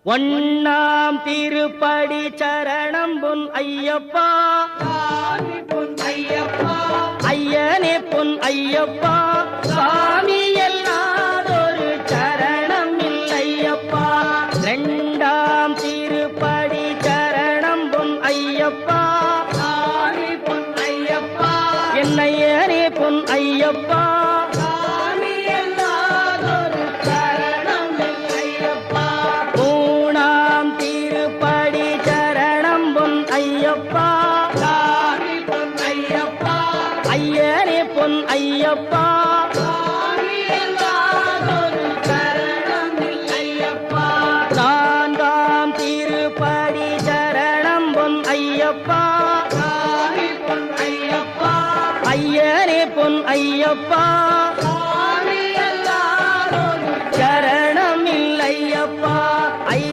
ஒண்ணாம் திருப்படி சரணம் பொன் ஐயப்பா, பொன் ஐயப்பா, ஐயனே பொன் ஐயப்பா, சாமி எல்லாதொரு சரணம் இல்லையப்பா. இரண்டாம் திருப்படி சரணம் பொன் ஐயப்பா, பொன் ஐயப்பா, என்னையனே பொன் ஐயப்பா, சாமி எல்லாதொரு சரணம் இல்லையப்பா. மூணாம் திருப்படி சரணம் பொன் ஐயப்பா, பொன் ஐயப்பா, ஐயனே பொன் ஐயப்பா, சாமி எல்லாதொரு சரணம் இல்லையப்பா. நான்காம் திருப்படி சரணம் பொன் ஐயப்பா, பொன் ஐயப்பா, ஐயனே பொன் ஐயப்பா,